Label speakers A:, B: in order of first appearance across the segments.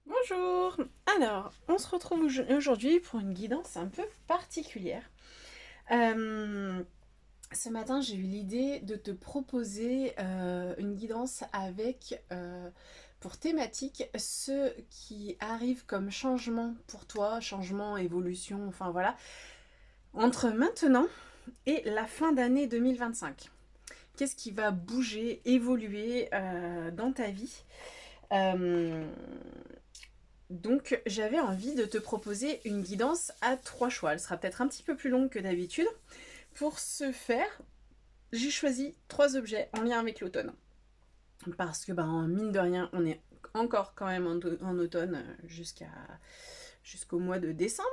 A: Bonjour! Alors, on se retrouve aujourd'hui pour une guidance un peu particulière. Euh, Ce matin, j'ai eu l'idée de te proposer une guidance avec pour thématique ce qui arrive comme changement pour toi, changement, évolution, enfin voilà, entre maintenant et la fin d'année 2025. Qu'est-ce qui va bouger, évoluer dans ta vie? Euh, Donc j'avais envie de te proposer une guidance à trois choix. Elle sera peut-être un petit peu plus longue que d'habitude. Pour ce faire, j'ai choisi trois objets en lien avec l'automne. Parce que mine de rien, on est encore quand même en automne jusqu'au mois de décembre.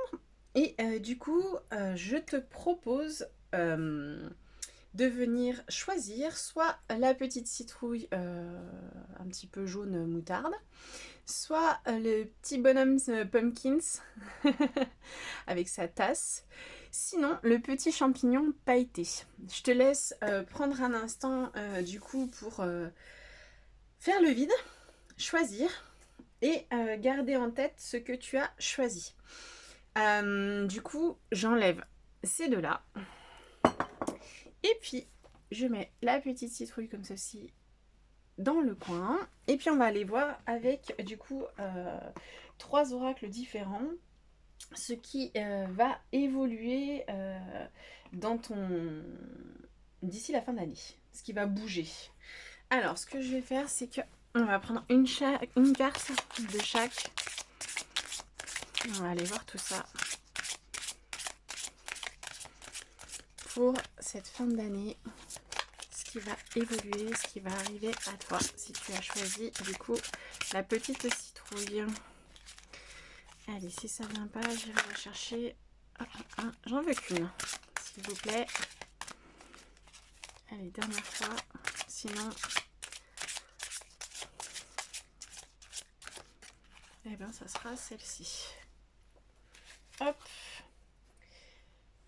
A: Et du coup, je te propose de venir choisir soit la petite citrouille un petit peu jaune moutarde, soit le petit bonhomme Pumpkins avec sa tasse, sinon le petit champignon pailleté. Je te laisse prendre un instant du coup pour faire le vide, choisir et garder en tête ce que tu as choisi. Du coup, j'enlève ces deux-là. Et puis, je mets la petite citrouille comme ceci dans le coin. Et puis, on va aller voir avec, du coup, trois oracles différents. Ce qui va évoluer dans ton... d'ici la fin d'année. Ce qui va bouger. Alors, ce que je vais faire, c'est que on va prendre une carte de chaque. On va aller voir tout ça pour cette fin d'année. Ce qui va évoluer, ce qui va arriver à toi si tu as choisi du coup la petite citrouille. Allez, si ça vient pas, j'irai la chercher. J'en veux qu'une, s'il vous plaît. Allez, dernière fois. Sinon, eh ben, ça sera celle-ci. Hop.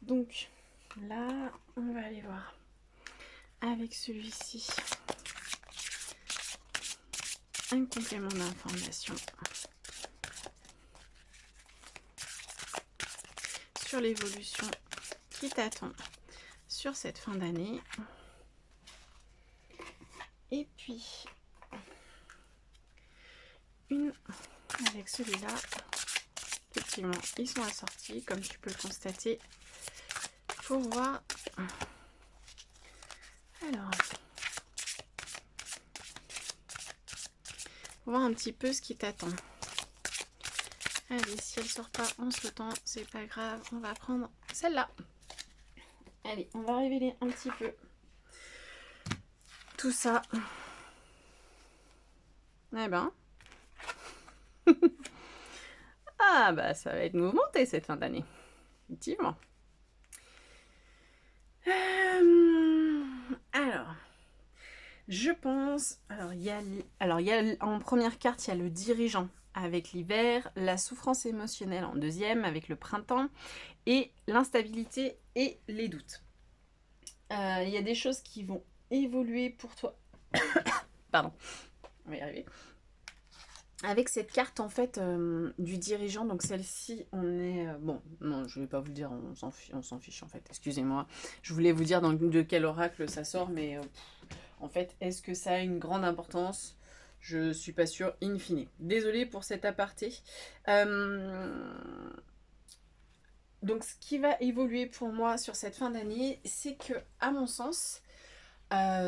A: Donc, là, on va aller voir avec celui-ci un complément d'information sur l'évolution qui t'attend sur cette fin d'année. Et puis, une avec celui-là. Effectivement, ils sont assortis, comme tu peux le constater, pour voir. Alors, voir un petit peu ce qui t'attend. Allez, si elle sort pas en sautant, c'est pas grave, on va prendre celle-là. Allez, on va révéler un petit peu tout ça. Eh ben. Ah bah ça va être mouvementé cette fin d'année. Effectivement. Alors, je pense... Alors, il y a en première carte, il y a le dirigeant avec l'hiver, la souffrance émotionnelle en deuxième avec le printemps et l'instabilité et les doutes. Il y a des choses qui vont évoluer pour toi. Pardon, on va y arriver. Avec cette carte en fait du dirigeant, donc celle-ci, on est... bon, non, je vais pas vous le dire, on s'en fiche en fait, excusez-moi. Je voulais vous dire de quel oracle ça sort, mais en fait, est-ce que ça a une grande importance? Je suis pas sûre, in fine. Désolée pour cet aparté. Donc ce qui va évoluer pour moi sur cette fin d'année, c'est que, à mon sens,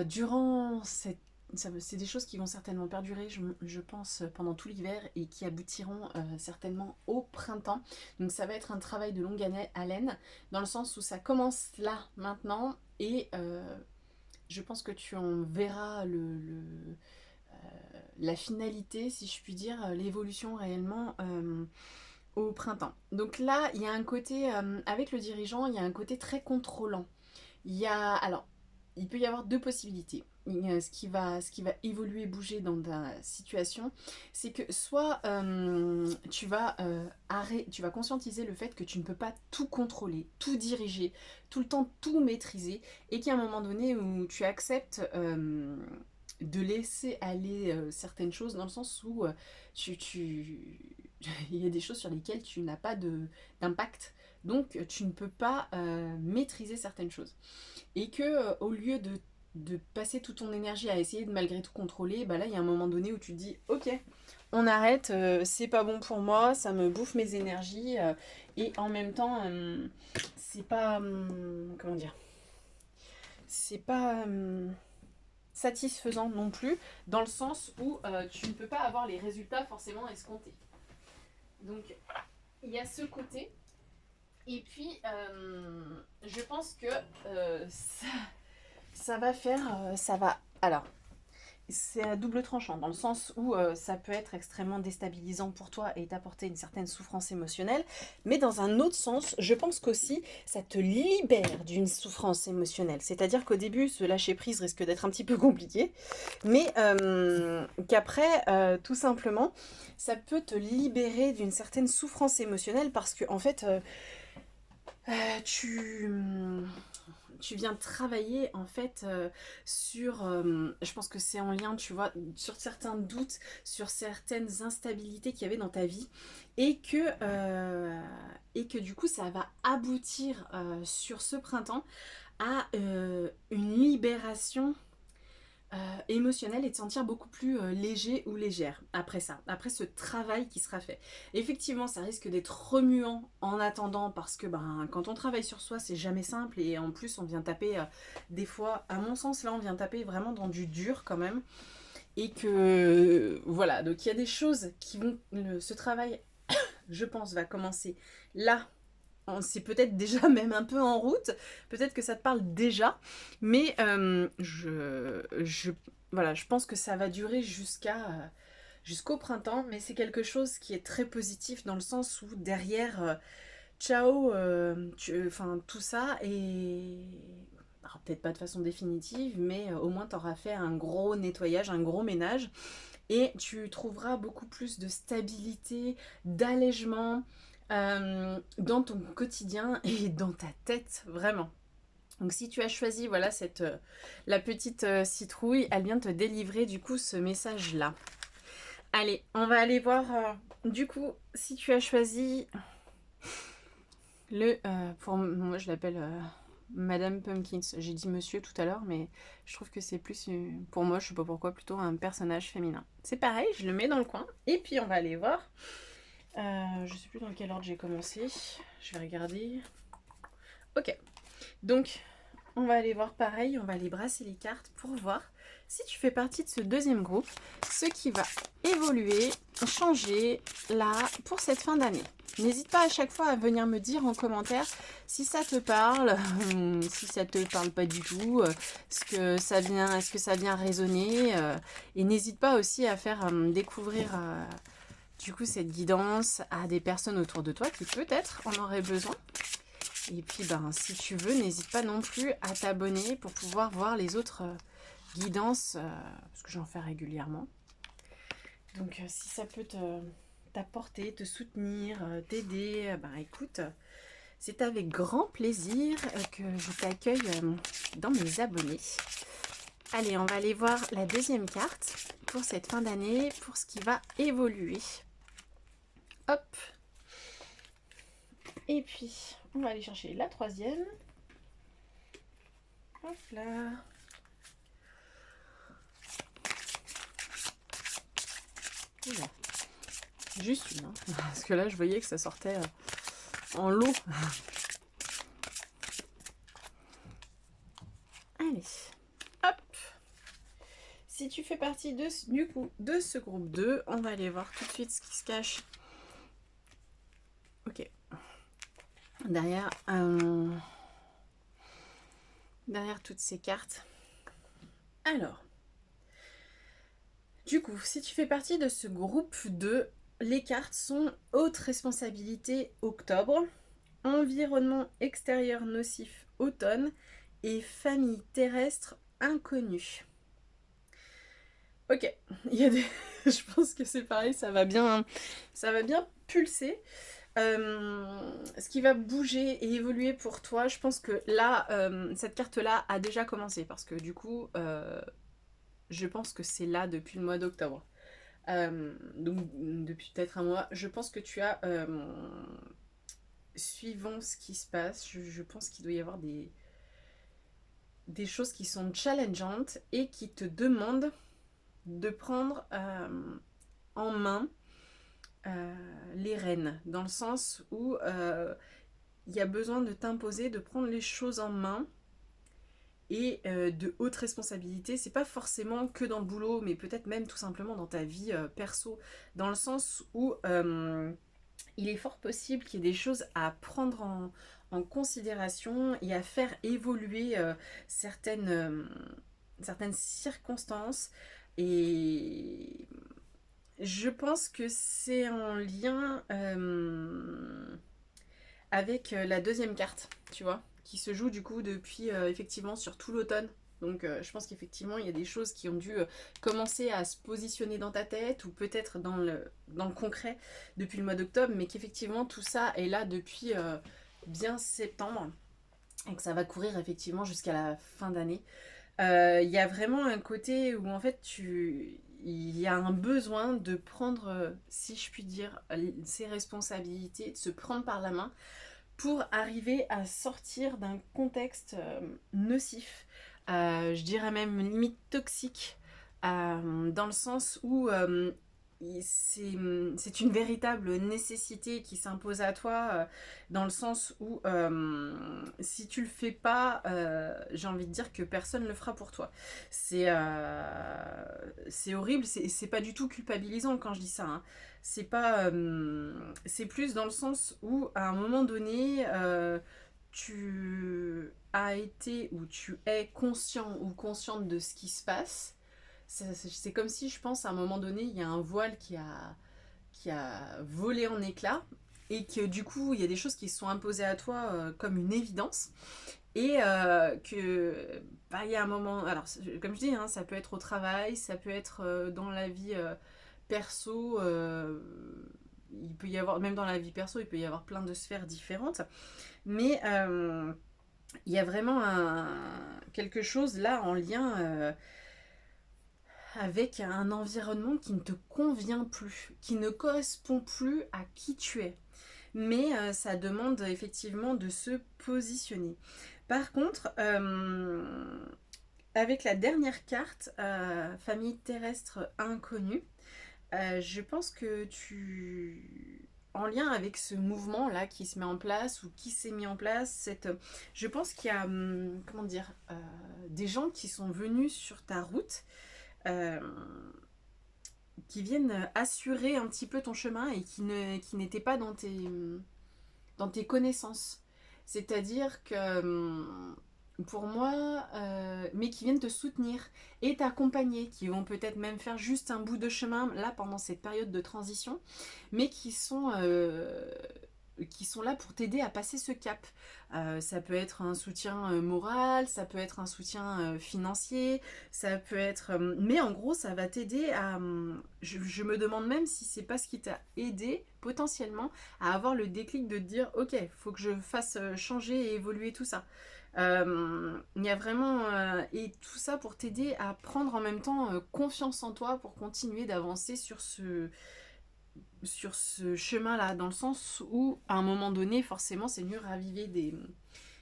A: durant cette... C'est des choses qui vont certainement perdurer, je pense, pendant tout l'hiver et qui aboutiront certainement au printemps. Donc ça va être un travail de longue haleine, dans le sens où ça commence là, maintenant, et je pense que tu en verras la finalité, si je puis dire, l'évolution réellement au printemps. Donc là, il y a un côté, avec le dirigeant, il y a un côté très contrôlant. Alors, il peut y avoir deux possibilités. Ce qui va évoluer, bouger dans ta situation, c'est que soit tu vas conscientiser le fait que tu ne peux pas tout contrôler, tout diriger, tout le temps tout maîtriser, et qu'il y a un moment donné où tu acceptes de laisser aller certaines choses dans le sens où il y a des choses sur lesquelles tu n'as pas d'impact. Donc tu ne peux pas maîtriser certaines choses. Et que au lieu de passer toute ton énergie à essayer de malgré tout contrôler, bah là il y a un moment donné où tu te dis ok, on arrête, c'est pas bon pour moi, ça me bouffe mes énergies et en même temps c'est pas comment dire, c'est pas satisfaisant non plus dans le sens où tu ne peux pas avoir les résultats forcément escomptés. Donc il y a ce côté. Et puis, je pense que ça va faire, ça va. Alors, c'est à double tranchant, dans le sens où ça peut être extrêmement déstabilisant pour toi et t'apporter une certaine souffrance émotionnelle, mais dans un autre sens, je pense qu'aussi, ça te libère d'une souffrance émotionnelle. C'est-à-dire qu'au début, ce lâcher-prise risque d'être un petit peu compliqué, mais qu'après, tout simplement, ça peut te libérer d'une certaine souffrance émotionnelle parce que, en fait, tu, tu viens travailler en fait sur, je pense que c'est en lien, tu vois, sur certains doutes, sur certaines instabilités qu'il y avait dans ta vie et que du coup ça va aboutir sur ce printemps à une libération émotionnel et te sentir beaucoup plus léger ou légère après ça, après ce travail qui sera fait. Effectivement, ça risque d'être remuant en attendant parce que ben, quand on travaille sur soi, c'est jamais simple et en plus on vient taper des fois, à mon sens là, on vient taper vraiment dans du dur quand même et que voilà, donc il y a des choses qui vont, ce travail je pense va commencer là, c'est peut-être déjà même un peu en route, peut-être que ça te parle déjà, mais voilà, je pense que ça va durer jusqu'au printemps, mais c'est quelque chose qui est très positif dans le sens où derrière, ciao, enfin tout ça, et alors, peut-être pas de façon définitive, mais au moins tu auras fait un gros nettoyage, un gros ménage, et tu trouveras beaucoup plus de stabilité, d'allègement dans ton quotidien et dans ta tête, vraiment. Donc si tu as choisi, voilà, la petite citrouille, elle vient te délivrer du coup ce message-là. Allez, on va aller voir du coup si tu as choisi pour moi je l'appelle Madame Pumpkins. J'ai dit monsieur tout à l'heure, mais je trouve que c'est plus, pour moi, je sais pas pourquoi, plutôt un personnage féminin. C'est pareil, je le mets dans le coin. Et puis on va aller voir. Je sais plus dans quel ordre j'ai commencé. Je vais regarder. Ok. Donc, on va aller voir pareil. On va aller brasser les cartes pour voir si tu fais partie de ce deuxième groupe. Ce qui va évoluer, changer là pour cette fin d'année. N'hésite pas à chaque fois à venir me dire en commentaire si ça te parle, si ça te parle pas du tout, est-ce que ça vient résonner, et n'hésite pas aussi à faire découvrir du coup cette guidance à des personnes autour de toi qui peut-être en auraient besoin. Et puis ben si tu veux, n'hésite pas non plus à t'abonner pour pouvoir voir les autres guidances, parce que j'en fais régulièrement. Donc si ça peut t'apporter, te soutenir, t'aider, ben écoute, c'est avec grand plaisir que je t'accueille dans mes abonnés. Allez, on va aller voir la deuxième carte pour cette fin d'année, pour ce qui va évoluer. Hop. Et puis, on va aller chercher la troisième. Hop là. Oula. Juste une, hein, parce que là, je voyais que ça sortait en lot. Allez, hop. Si tu fais partie de ce groupe 2, on va aller voir tout de suite ce qui se cache. Ok. Derrière toutes ces cartes. Alors, du coup, si tu fais partie de ce groupe 2, les cartes sont haute responsabilité octobre, environnement extérieur nocif automne et famille terrestre inconnue. Ok, je pense que c'est pareil, ça va bien pulser. Ce qui va bouger et évoluer pour toi, je pense que là, cette carte-là a déjà commencé parce que du coup, je pense que c'est là depuis le mois d'octobre. Donc depuis peut-être un mois, je pense que tu as, suivant ce qui se passe, je pense qu'il doit y avoir des choses qui sont challengeantes et qui te demandent de prendre en main les rênes, dans le sens où il y a besoin de t'imposer, de prendre les choses en main et de hautes responsabilités. C'est pas forcément que dans le boulot, mais peut-être même tout simplement dans ta vie perso, dans le sens où il est fort possible qu'il y ait des choses à prendre en considération et à faire évoluer certaines circonstances. Et je pense que c'est en lien avec la deuxième carte, tu vois, qui se joue du coup depuis effectivement sur tout l'automne. Donc je pense qu'effectivement il y a des choses qui ont dû commencer à se positionner dans ta tête ou peut-être dans le concret depuis le mois d'octobre, mais qu'effectivement tout ça est là depuis bien septembre et que ça va courir effectivement jusqu'à la fin d'année. Il y a vraiment un côté où en fait il y a un besoin de prendre, si je puis dire, ses responsabilités, de se prendre par la main pour arriver à sortir d'un contexte nocif, je dirais même limite toxique, dans le sens où c'est une véritable nécessité qui s'impose à toi, dans le sens où si tu le fais pas, j'ai envie de dire que personne le fera pour toi. C'est horrible, c'est pas du tout culpabilisant quand je dis ça, hein. C'est pas, c'est plus dans le sens où à un moment donné, tu as été ou tu es conscient ou consciente de ce qui se passe. C'est comme si, je pense, à un moment donné, il y a un voile qui a volé en éclats et que du coup, il y a des choses qui se sont imposées à toi comme une évidence. Et que, bah, il y a un moment, alors comme je dis, hein, ça peut être au travail, ça peut être dans la vie perso, il peut y avoir, même dans la vie perso, il peut y avoir plein de sphères différentes, mais il y a vraiment quelque chose là en lien avec un environnement qui ne te convient plus, qui ne correspond plus à qui tu es. Mais ça demande effectivement de se positionner. Par contre, avec la dernière carte, famille terrestre inconnue, je pense que en lien avec ce mouvement-là qui se met en place ou qui s'est mis en place, je pense qu'il y a, comment dire, des gens qui sont venus sur ta route, euh, qui viennent assurer un petit peu ton chemin et qui n'étaient pas dans tes connaissances. C'est-à-dire que pour moi, mais qui viennent te soutenir et t'accompagner, qui vont peut-être même faire juste un bout de chemin là pendant cette période de transition, mais qui sont là pour t'aider à passer ce cap. Ça peut être un soutien moral, ça peut être un soutien financier, ça peut être... mais en gros, ça va t'aider à... je me demande même si c'est pas ce qui t'a aidé potentiellement à avoir le déclic de te dire ok, faut que je fasse changer et évoluer tout ça. Il y a vraiment... et tout ça pour t'aider à prendre en même temps confiance en toi pour continuer d'avancer sur ce chemin-là, dans le sens où, à un moment donné, forcément, c'est venu raviver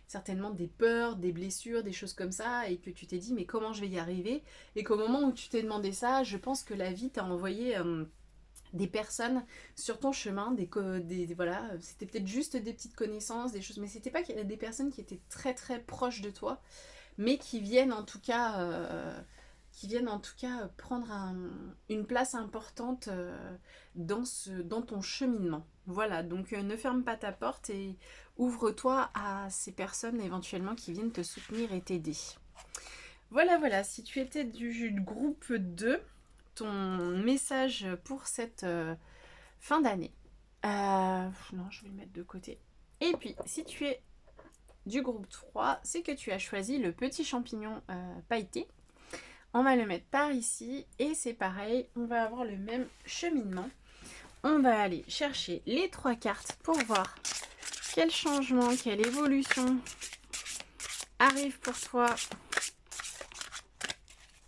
A: certainement des peurs, des blessures, des choses comme ça, et que tu t'es dit, mais comment je vais y arriver? Et qu'au moment où tu t'es demandé ça, je pense que la vie t'a envoyé des personnes sur ton chemin, voilà, c'était peut-être juste des petites connaissances, des choses, mais c'était pas des personnes qui étaient très très proches de toi, mais qui viennent en tout cas prendre une place importante dans ton cheminement. Voilà, donc ne ferme pas ta porte et ouvre-toi à ces personnes éventuellement qui viennent te soutenir et t'aider. Voilà, voilà, si tu étais du groupe 2, ton message pour cette fin d'année. Non, je vais le mettre de côté. Et puis, si tu es du groupe 3, c'est que tu as choisi le petit champignon pailleté. On va le mettre par ici et c'est pareil, on va avoir le même cheminement. On va aller chercher les 3 cartes pour voir quel changement, quelle évolution arrive pour toi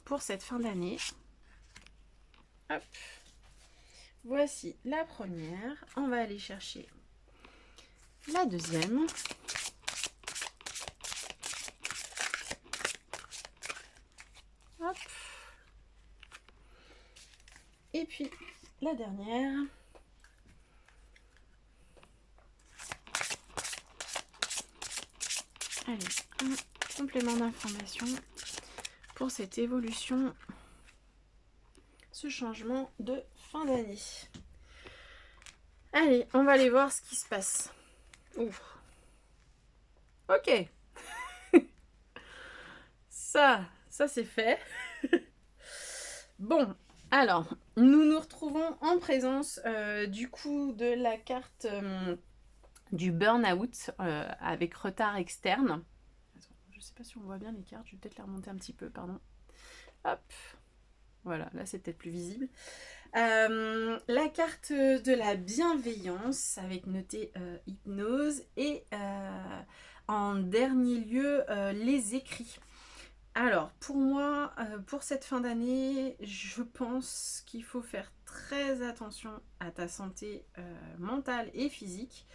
A: pour cette fin d'année. Hop. Voici la première. On va aller chercher la deuxième. Hop. Et puis la dernière. Allez, un complément d'information pour cette évolution, ce changement de fin d'année. Allez, on va aller voir ce qui se passe. Ouf. Ok. ça c'est fait. Bon, alors, nous nous retrouvons en présence du coup de la carte du burn-out avec retard externe. Attends, je sais pas si on voit bien les cartes, je vais peut-être les remonter un petit peu, pardon. Hop, voilà, là c'est peut-être plus visible. La carte de la bienveillance avec noté hypnose et en dernier lieu les écrits. Alors pour moi, pour cette fin d'année, je pense qu'il faut faire très attention à ta santé mentale et physique,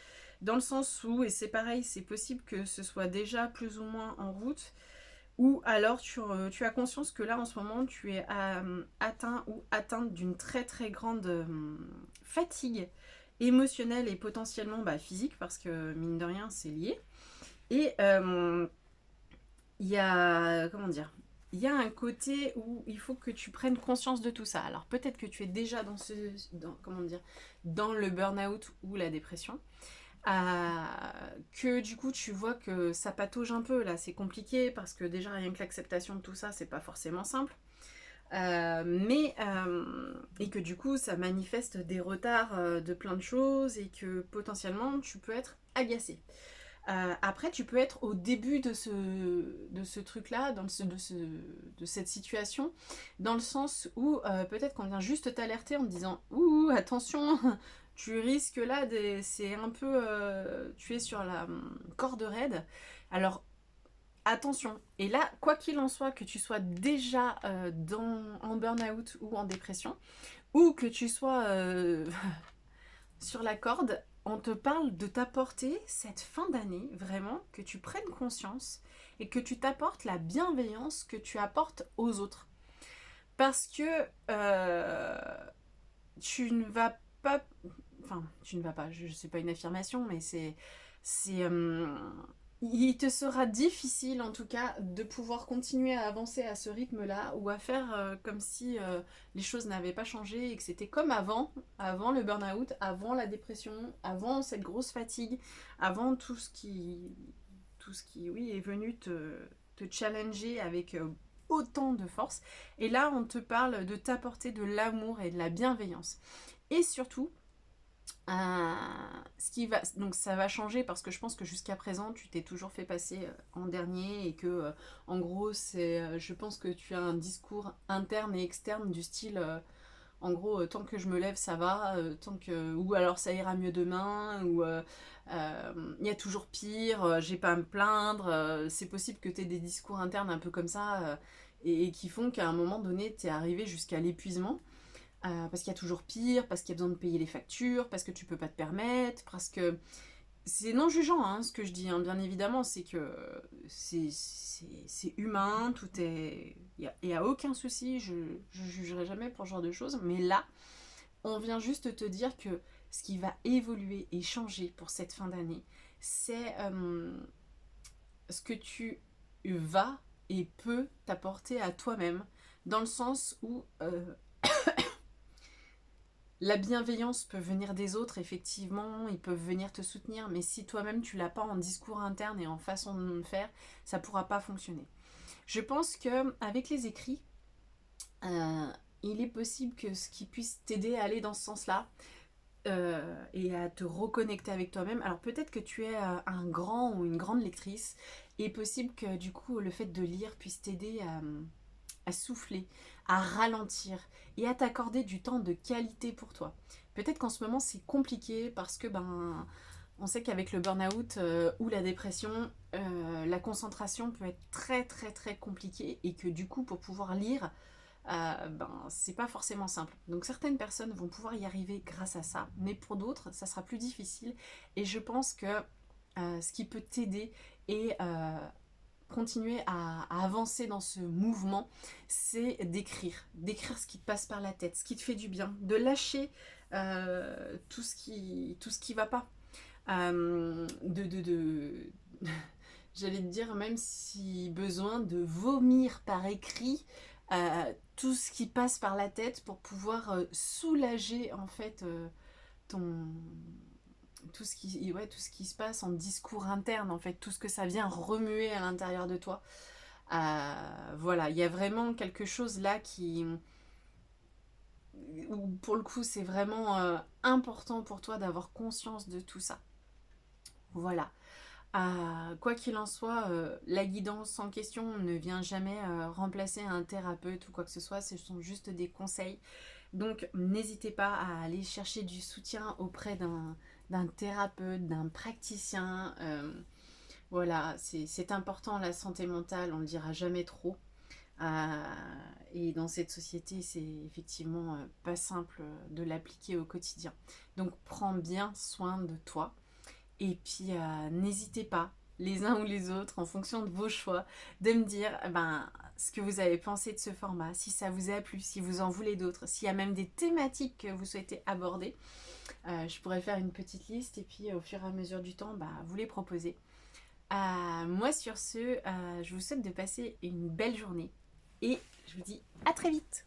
A: dans le sens où, et c'est pareil, c'est possible que ce soit déjà plus ou moins en route, ou alors tu as conscience que là en ce moment tu es atteint ou atteinte d'une très très grande fatigue émotionnelle et potentiellement physique, parce que mine de rien c'est lié. Et il y a, comment dire, il y a un côté où il faut que tu prennes conscience de tout ça. Alors peut-être que tu es déjà dans le burn-out ou la dépression. Que du coup tu vois que ça patauge un peu là, c'est compliqué parce que déjà rien que l'acceptation de tout ça c'est pas forcément simple, et que du coup ça manifeste des retards de plein de choses et que potentiellement tu peux être agacé. Après tu peux être au début de ce truc là, de cette situation, dans le sens où peut-être qu'on vient juste t'alerter en te disant ouh attention, tu risques là, c'est un peu, tu es sur la corde raide, alors attention. Et là, quoi qu'il en soit, que tu sois déjà en burn-out ou en dépression, ou que tu sois sur la corde, on te parle de t'apporter cette fin d'année, vraiment, que tu prennes conscience et que tu t'apportes la bienveillance que tu apportes aux autres. Parce que tu ne vas pas... Enfin, tu ne vas pas, je sais pas une affirmation, mais il te sera difficile en tout cas de pouvoir continuer à avancer à ce rythme-là ou à faire comme si les choses n'avaient pas changé et que c'était comme avant le burn-out, avant la dépression, avant cette grosse fatigue, avant tout ce qui oui, est venu te challenger avec autant de force. Et là, on te parle de t'apporter de l'amour et de la bienveillance. Et surtout, donc ça va changer parce que je pense que jusqu'à présent tu t'es toujours fait passer en dernier et que en gros je pense que tu as un discours interne et externe du style en gros tant que je me lève ça va, ou alors ça ira mieux demain, ou il y a toujours pire, j'ai pas à me plaindre, c'est possible que tu aies des discours internes un peu comme ça et qui font qu'à un moment donné tu es arrivé jusqu'à l'épuisement. Parce qu'il y a toujours pire, parce qu'il y a besoin de payer les factures, parce que tu peux pas te permettre, parce que c'est non jugeant hein, ce que je dis, hein, bien évidemment, c'est que c'est humain, tout est... Il y a aucun souci, je jugerai jamais pour ce genre de choses, mais là, on vient juste te dire que ce qui va évoluer et changer pour cette fin d'année, c'est ce que tu vas et peux t'apporter à toi-même, dans le sens où... la bienveillance peut venir des autres, effectivement, ils peuvent venir te soutenir, mais si toi-même tu l'as pas en discours interne et en façon de faire, ça pourra pas fonctionner. Je pense que avec les écrits, il est possible que ce qui puisse t'aider à aller dans ce sens-là et à te reconnecter avec toi-même. Alors peut-être que tu es un grand ou une grande lectrice, et possible que du coup le fait de lire puisse t'aider à souffler, à ralentir et à t'accorder du temps de qualité pour toi. Peut-être qu'en ce moment c'est compliqué parce que On sait qu'avec le burn-out ou la dépression, la concentration peut être très très très compliquée et que du coup pour pouvoir lire, c'est pas forcément simple. Donc certaines personnes vont pouvoir y arriver grâce à ça, mais pour d'autres ça sera plus difficile. Et je pense que ce qui peut t'aider et continuer à avancer dans ce mouvement, c'est d'écrire ce qui te passe par la tête, ce qui te fait du bien, de lâcher tout ce qui va pas. De j'allais te dire, même si besoin, de vomir par écrit tout ce qui passe par la tête pour pouvoir soulager en fait ton tout ce qui se passe en discours interne, en fait, tout ce que ça vient remuer à l'intérieur de toi. Voilà, il y a vraiment quelque chose là où pour le coup c'est vraiment important pour toi d'avoir conscience de tout ça. Voilà. Quoi qu'il en soit, la guidance en question ne vient jamais remplacer un thérapeute ou quoi que ce soit, ce sont juste des conseils. Donc n'hésitez pas à aller chercher du soutien auprès d'un thérapeute, d'un praticien. Voilà, c'est important la santé mentale, on ne le dira jamais trop. Euh, et dans cette société, c'est effectivement pas simple de l'appliquer au quotidien. Donc prends bien soin de toi. Et puis n'hésitez pas, les uns ou les autres, en fonction de vos choix, de me dire ce que vous avez pensé de ce format, si ça vous a plu, si vous en voulez d'autres, s'il y a même des thématiques que vous souhaitez aborder. Je pourrais faire une petite liste et puis au fur et à mesure du temps, vous les proposer. Moi sur ce, je vous souhaite de passer une belle journée et je vous dis à très vite.